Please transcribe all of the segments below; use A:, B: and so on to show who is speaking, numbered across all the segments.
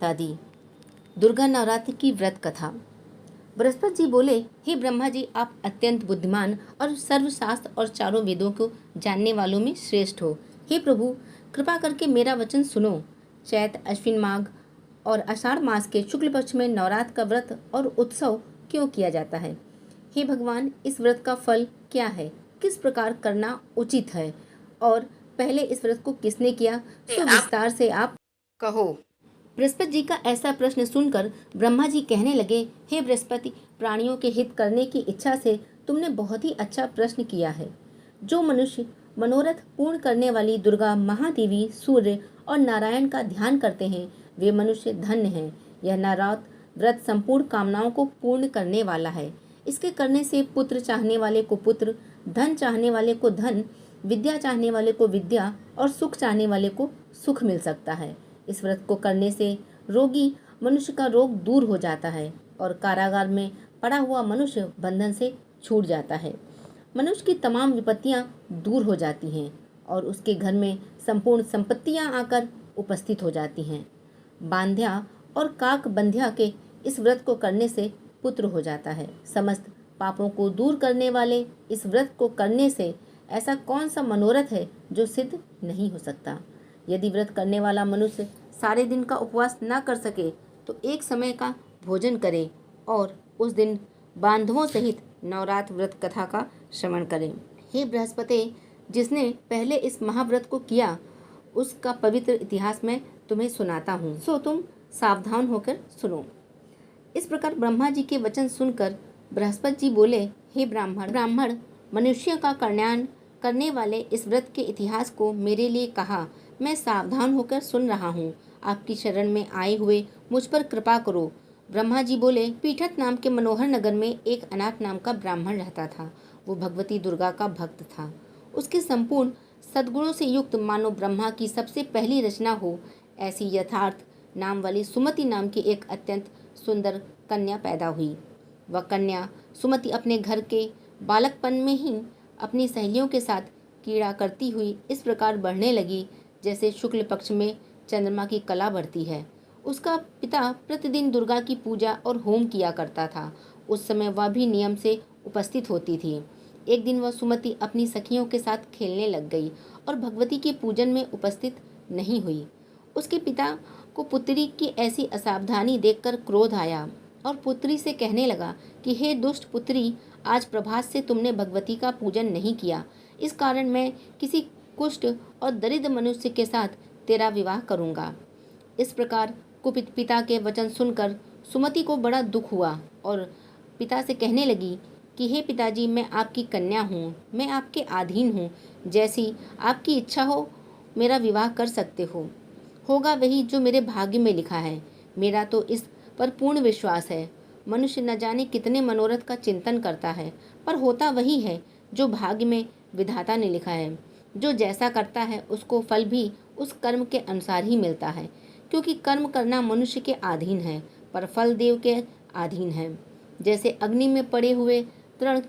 A: लौटा दी। दुर्गा नवरात्र की व्रत कथा। बृहस्पति जी बोले, हे ब्रह्मा जी, आप अत्यंत बुद्धिमान और सर्वशास्त्र और चारों वेदों को जानने वालों में श्रेष्ठ हो। हे प्रभु, कृपा करके मेरा वचन सुनो। चैत, अश्विन माघ और आषाढ़ मास के शुक्ल पक्ष में नवरात्र का व्रत और उत्सव क्यों किया जाता है? हे भगवान, इस व्रत का फल क्या है? किस प्रकार करना उचित है? और पहले इस व्रत को किसने किया, सो विस्तार से आप कहो। बृहस्पति जी का ऐसा प्रश्न सुनकर ब्रह्मा जी कहने लगे, हे बृहस्पति, प्राणियों के हित करने की इच्छा से तुमने बहुत ही अच्छा प्रश्न किया है। जो मनुष्य मनोरथ पूर्ण करने वाली दुर्गा, महादेवी, सूर्य और नारायण का ध्यान करते हैं, वे मनुष्य धन्य हैं। यह नवरात्र व्रत संपूर्ण कामनाओं को पूर्ण करने वाला है। इसके करने से पुत्र चाहने वाले को पुत्र, धन चाहने वाले को धन, विद्या चाहने वाले को विद्या और सुख चाहने वाले को सुख मिल सकता है। इस व्रत को करने से रोगी मनुष्य का रोग दूर हो जाता है और कारागार में पड़ा हुआ मनुष्य बंधन से छूट जाता है। मनुष्य की तमाम विपत्तियां दूर हो जाती हैं और उसके घर में संपूर्ण संपत्तियां आकर उपस्थित हो जाती हैं। बांध्या और काक बंध्या के इस व्रत को करने से पुत्र हो जाता है। समस्त पापों को दूर करने वाले इस व्रत को करने से ऐसा कौन सा मनोरथ है जो सिद्ध नहीं हो सकता? यदि व्रत करने वाला मनुष्य सारे दिन का उपवास न कर सके तो एक समय का भोजन करे और उस दिन बांधवों सहित नवरात्र व्रत कथा का श्रवण करें। हे बृहस्पति, जिसने पहले इस महाव्रत को किया उसका पवित्र इतिहास मैं तुम्हें सुनाता हूँ, सो तुम सावधान होकर सुनो। इस प्रकार ब्रह्मा जी के वचन सुनकर बृहस्पति जी बोले, हे ब्राह्मण, मनुष्य का कल्याण करने वाले इस व्रत के इतिहास को मेरे लिए कहा। मैं सावधान होकर सुन रहा हूँ। आपकी शरण में आए हुए मुझ पर कृपा करो। ब्रह्मा जी बोले, पीठत नाम के मनोहर नगर में एक अनाथ नाम का ब्राह्मण रहता था। वो भगवती दुर्गा का भक्त था। उसके संपूर्ण सद्गुणों से युक्त मानो ब्रह्मा की सबसे पहली रचना हो ऐसी यथार्थ नाम वाली सुमति नाम की एक अत्यंत सुंदर कन्या पैदा हुई। वह कन्या सुमति अपने घर के बालकपन में ही अपनी सहेलियों के साथ कीड़ा करती हुई इस प्रकार बढ़ने लगी जैसे शुक्ल पक्ष में चंद्रमा की कला बढ़ती है। उसका पिता प्रतिदिन दुर्गा की पूजा और होम किया करता था। उस समय वह भी नियम से उपस्थित होती थी। एक दिन वह सुमति अपनी सखियों के साथ खेलने लग गई और भगवती के पूजन में उपस्थित नहीं हुई। उसके पिता को पुत्री की ऐसी असावधानी देखकर क्रोध आया और पुत्री से कहने लगा कि हे दुष्ट पुत्री, आज प्रभात से तुमने भगवती का पूजन नहीं किया। इस कारण मैं किसी कुष्ठ और दरिद्र मनुष्य के साथ तेरा विवाह करूंगा। इस प्रकार कुपित पिता के वचन सुनकर सुमति को बड़ा दुख हुआ और पिता से कहने लगी कि हे पिताजी, मैं आपकी कन्या हूँ, मैं आपके अधीन हूँ। जैसी आपकी इच्छा हो मेरा विवाह कर सकते हो। होगा वही जो मेरे भाग्य में लिखा है। मेरा तो इस पर पूर्ण विश्वास है। मनुष्य न जाने कितने मनोरथ का चिंतन करता है, पर होता वही है जो भाग्य में विधाता ने लिखा है। जो जैसा करता है उसको फल भी उस कर्म के अनुसार ही मिलता है, क्योंकि कर्म करना मनुष्य के अधीन है पर फल देव के अधीन है। जैसे अग्नि में पड़े हुए तृण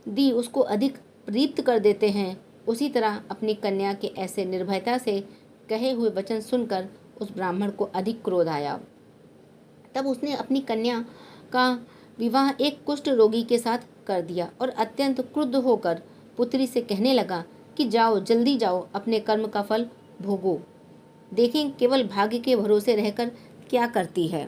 A: दी उसको अधिक प्रीत कर देते हैं, उसी तरह अपनी कन्या के ऐसे निर्भयता से कहे हुए वचन सुनकर उस ब्राह्मण को अधिक क्रोध आया। तब उसने अपनी कन्या का विवाह एक कुष्ठ रोगी के साथ कर दिया और अत्यंत क्रुद्ध होकर पुत्री से कहने लगा कि जाओ, जल्दी जाओ, अपने कर्म का फल भोगो। देखें केवल भाग्य के भरोसे रहकर क्या करती है।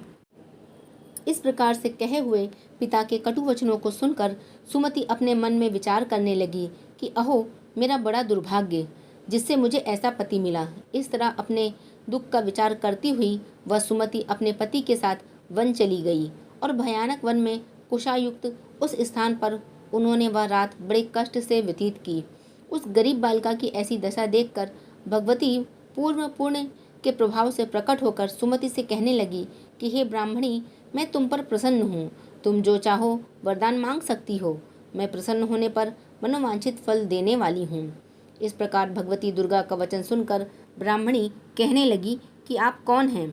A: इस प्रकार से कहे हुए पिता के कटु वचनों को सुनकर सुमति अपने मन में विचार करने लगी कि अहो, मेरा बड़ा दुर्भाग्य जिससे मुझे ऐसा पति मिला। इस तरह अपने दुख का विचार करती हुई वह सुमति अपने पति के साथ वन चली गई और भयानक वन में कुशायुक्त उस स्थान पर उन्होंने वह रात बड़े कष्ट से व्यतीत की। उस गरीब बालिका की ऐसी दशा देखकर भगवती पूर्ण पुण्य के प्रभाव से प्रकट होकर सुमति से कहने लगी कि हे ब्राह्मणी, मैं तुम पर प्रसन्न हूँ। तुम जो चाहो वरदान मांग सकती हो। मैं प्रसन्न होने पर मनोवांछित फल देने वाली हूँ। इस प्रकार भगवती दुर्गा का वचन सुनकर ब्राह्मणी कहने लगी कि आप कौन हैं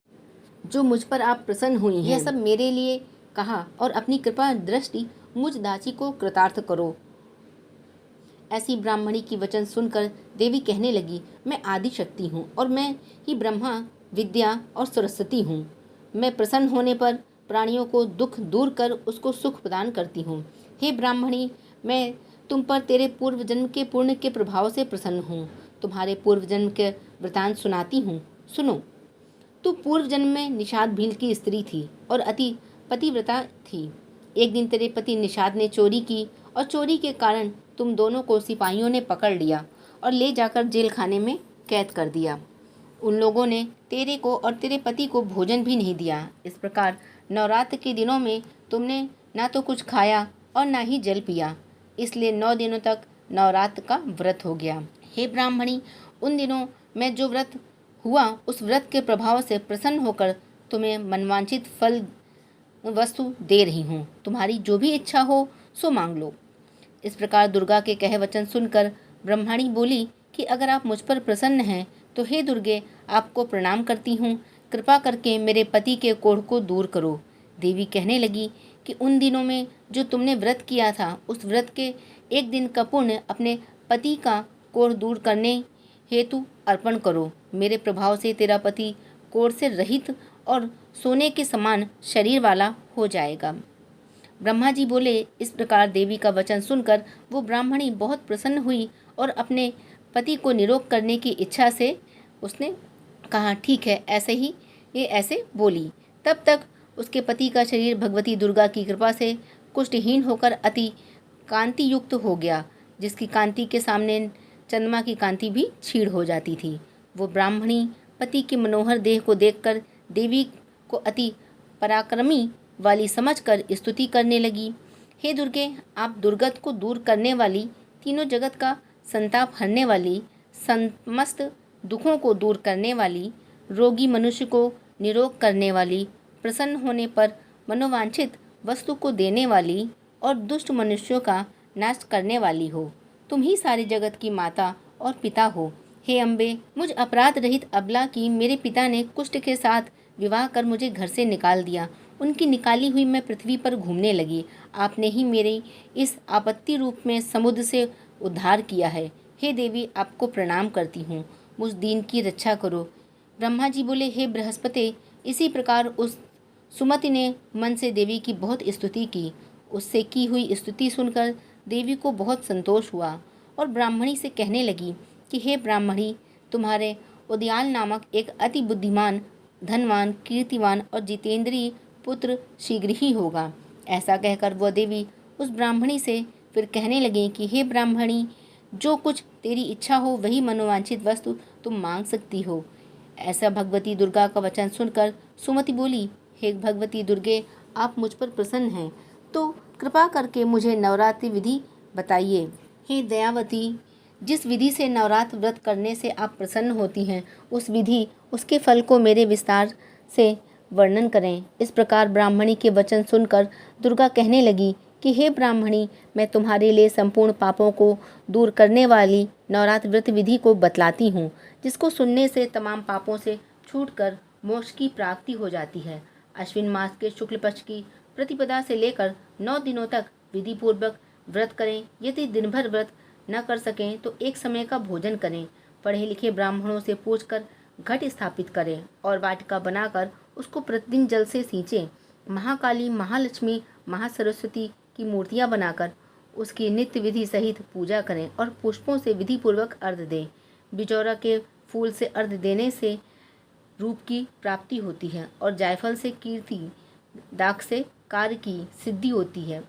A: जो मुझ पर आप प्रसन्न हुई हैं? यह सब मेरे लिए कहा और अपनी कृपा दृष्टि मुझ दासी को कृतार्थ करो। ऐसी ब्राह्मणी की वचन सुनकर देवी कहने लगी, मैं आदि शक्ति हूँ और मैं ही ब्रह्मा, विद्या और सरस्वती हूँ। मैं प्रसन्न होने पर प्राणियों को दुख दूर कर उसको सुख प्रदान करती हूँ। हे ब्राह्मणी, मैं तुम पर तेरे पूर्व जन्म के पुण्य के प्रभाव से प्रसन्न हूँ। तुम्हारे पूर्व जन्म के वृतांत सुनाती हूँ, सुनो। तू पूर्व जन्म में निषाद भील की स्त्री थी और अति पतिव्रता थी। एक दिन तेरे पति निषाद ने चोरी की और चोरी के कारण तुम दोनों को सिपाहियों ने पकड़ लिया और ले जाकर जेल खाने में कैद कर दिया। उन लोगों ने तेरे को और तेरे पति को भोजन भी नहीं दिया। इस प्रकार नवरात्र के दिनों में तुमने ना तो कुछ खाया और ना ही जल पिया, इसलिए 9 दिनों तक नवरात्र का व्रत हो गया। हे ब्राह्मणी, उन दिनों में जो व्रत हुआ उस व्रत के प्रभाव से प्रसन्न होकर तुम्हें मनवांछित फल वस्तु दे रही हूँ। तुम्हारी जो भी इच्छा हो सो मांग लो। इस प्रकार दुर्गा के कहे वचन सुनकर ब्रह्मणी बोली कि अगर आप मुझ पर प्रसन्न हैं तो हे दुर्गे, आपको प्रणाम करती हूँ। कृपा करके मेरे पति के कोढ़ को दूर करो। देवी कहने लगी कि उन दिनों में जो तुमने व्रत किया था उस व्रत के एक दिन का पुण्य अपने पति का कोढ़ दूर करने हेतु अर्पण करो। मेरे प्रभाव से तेरा पति कोढ़ से रहित और सोने के समान शरीर वाला हो जाएगा। ब्रह्मा जी बोले। इस प्रकार देवी का वचन सुनकर वो ब्राह्मणी बहुत प्रसन्न हुई और अपने पति को निरोग करने की इच्छा से उसने कहा, ठीक है, ऐसे ही ये ऐसे बोली। तब तक उसके पति का शरीर भगवती दुर्गा की कृपा से कुष्ठहीन होकर अति कांति युक्त हो गया, जिसकी कांति के सामने चंद्रमा की कांति भी क्षीण हो जाती थी। वो ब्राह्मणी पति के मनोहर देह को देखकर देवी को अति पराक्रमी वाली समझकर स्तुति करने लगी। हे दुर्गे, आप दुर्गत को दूर करने वाली, तीनों जगत का संताप हरने वाली, समस्त दुखों को दूर करने वाली, रोगी मनुष्य को निरोग करने वाली, प्रसन्न होने पर मनोवांछित वस्तु को देने वाली और दुष्ट मनुष्यों का नाश करने वाली हो। तुम ही सारे जगत की माता और पिता हो। हे अम्बे, मुझ अपराध रहित अबला की मेरे पिता ने कुष्ठ के साथ विवाह कर मुझे घर से निकाल दिया। उनकी निकाली हुई मैं पृथ्वी पर घूमने लगी। आपने ही मेरे इस आपत्ति रूप में समुद्र से उद्धार किया है। हे देवी, आपको प्रणाम करती हूँ, मुझ दीन की रक्षा करो। ब्रह्मा जी बोले, हे बृहस्पति, इसी प्रकार उस सुमति ने मन से देवी की बहुत स्तुति की। उससे की हुई स्तुति सुनकर देवी को बहुत संतोष हुआ और ब्राह्मणी से कहने लगी कि हे ब्राह्मणी, तुम्हारे उदयाल नामक एक अति बुद्धिमान, धनवान, कीर्तिवान और जितेंद्रीय पुत्र शीघ्र ही होगा। ऐसा कहकर वह देवी उस ब्राह्मणी से फिर कहने लगी कि हे ब्राह्मणी, जो कुछ तेरी इच्छा हो वही मनोवांछित वस्तु तुम मांग सकती हो। ऐसा भगवती दुर्गा का वचन सुनकर सुमति बोली, हे भगवती दुर्गे, आप मुझ पर प्रसन्न हैं तो कृपा करके मुझे नवरात्रि विधि बताइए। हे दयावती, जिस विधि से नवरात्र व्रत करने से आप प्रसन्न होती हैं उस विधि, उसके फल को मेरे विस्तार से वर्णन करें। इस प्रकार ब्राह्मणी के वचन सुनकर दुर्गा कहने लगी कि हे ब्राह्मणी, मैं तुम्हारे लिए संपूर्ण पापों को दूर करने वाली नवरात्र व्रत विधि को बतलाती हूँ, जिसको सुनने से तमाम पापों से छूटकर मोक्ष की प्राप्ति हो जाती है। अश्विन मास के शुक्ल पक्ष की प्रतिपदा से लेकर 9 दिनों तक विधि पूर्वक व्रत करें। यदि दिन भर व्रत न कर सकें तो एक समय का भोजन करें। पढ़े लिखे ब्राह्मणों से पूछकर घट स्थापित करें और वाटिका बनाकर उसको प्रतिदिन जल से सींचें। महाकाली, महालक्ष्मी, महासरस्वती की मूर्तियां बनाकर उसकी नित्य विधि सहित पूजा करें और पुष्पों से विधि पूर्वक अर्घ्य दें। बिजौरा के फूल से अर्घ्य देने से रूप की प्राप्ति होती है और जायफल से कीर्ति, दाख से कार्य की सिद्धि होती है।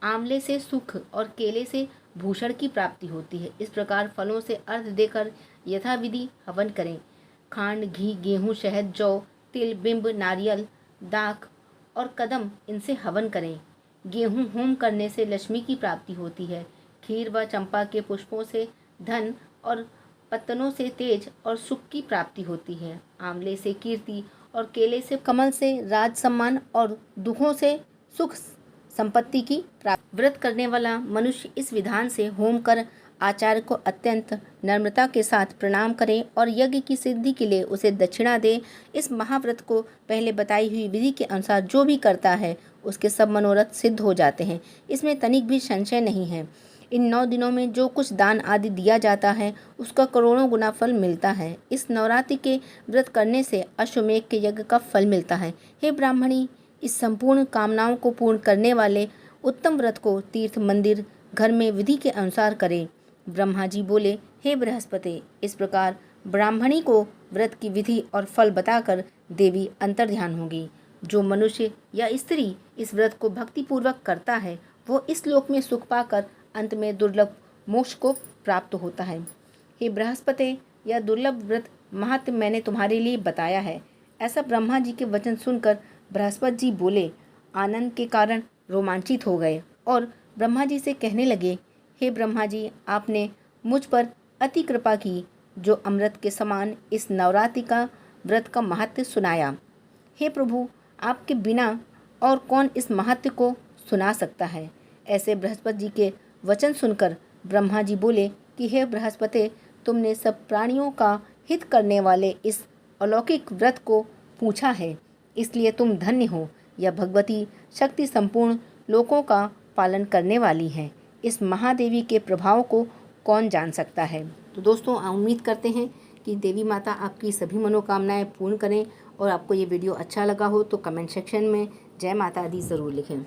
A: आंवले से सुख और केले से भूषण की प्राप्ति होती है। इस प्रकार फलों से अर्घ्य देकर यथाविधि हवन करें। खांड, घी, गेहूँ, शहद, जौ, तिल, बिंब, नारियल, दाख और कदम, इनसे हवन करें। गेहूँ होम करने से लक्ष्मी की प्राप्ति होती है। खीर व चंपा के पुष्पों से धन और पत्तनों से तेज और सुख की प्राप्ति होती है। आंवले से कीर्ति और केले से कमल से राज सम्मान और दुखों से सुख संपत्ति की प्राप्ति। व्रत करने वाला मनुष्य इस विधान से होम कर आचार्य को अत्यंत नम्रता के साथ प्रणाम करे और यज्ञ की सिद्धि के लिए उसे दक्षिणा दे। इस महाव्रत को पहले बताई हुई विधि के अनुसार जो भी करता है उसके सब मनोरथ सिद्ध हो जाते हैं। इसमें तनिक भी संशय नहीं है। इन 9 दिनों में जो कुछ दान आदि दिया जाता है उसका करोड़ों गुना फल मिलता है। इस नवरात्रि के व्रत करने से अश्वमेध के यज्ञ का फल मिलता है। हे ब्राह्मणी, इस संपूर्ण कामनाओं को पूर्ण करने वाले उत्तम व्रत को तीर्थ, मंदिर, घर में विधि के अनुसार करें। ब्रह्मा जी बोले, हे बृहस्पति, इस प्रकार ब्राह्मणी को व्रत की विधि और फल बताकर देवी अंतर्ध्यान होगी। जो मनुष्य या स्त्री इस व्रत को भक्तिपूर्वक करता है वो इस लोक में सुख पाकर अंत में दुर्लभ मोक्ष को प्राप्त होता है। हे बृहस्पति, यह दुर्लभ व्रत महात्म्य मैंने तुम्हारे लिए बताया है। ऐसा ब्रह्मा जी के वचन सुनकर बृहस्पति जी बोले, आनंद के कारण रोमांचित हो गए और ब्रह्मा जी से कहने लगे, हे ब्रह्मा जी, आपने मुझ पर अति कृपा की जो अमृत के समान इस नवरात्रि का व्रत का महत्व सुनाया। हे प्रभु, आपके बिना और कौन इस महत्व को सुना सकता है। ऐसे बृहस्पति जी के वचन सुनकर ब्रह्मा जी बोले कि हे बृहस्पति, तुमने सब प्राणियों का हित करने वाले इस अलौकिक व्रत को पूछा है, इसलिए तुम धन्य हो। यह भगवती शक्ति संपूर्ण लोकों का पालन करने वाली है। इस महादेवी के प्रभाव को कौन जान सकता है। तो दोस्तों, उम्मीद करते हैं कि देवी माता आपकी सभी मनोकामनाएं पूर्ण करें और आपको ये वीडियो अच्छा लगा हो तो कमेंट सेक्शन में जय माता दी ज़रूर लिखें।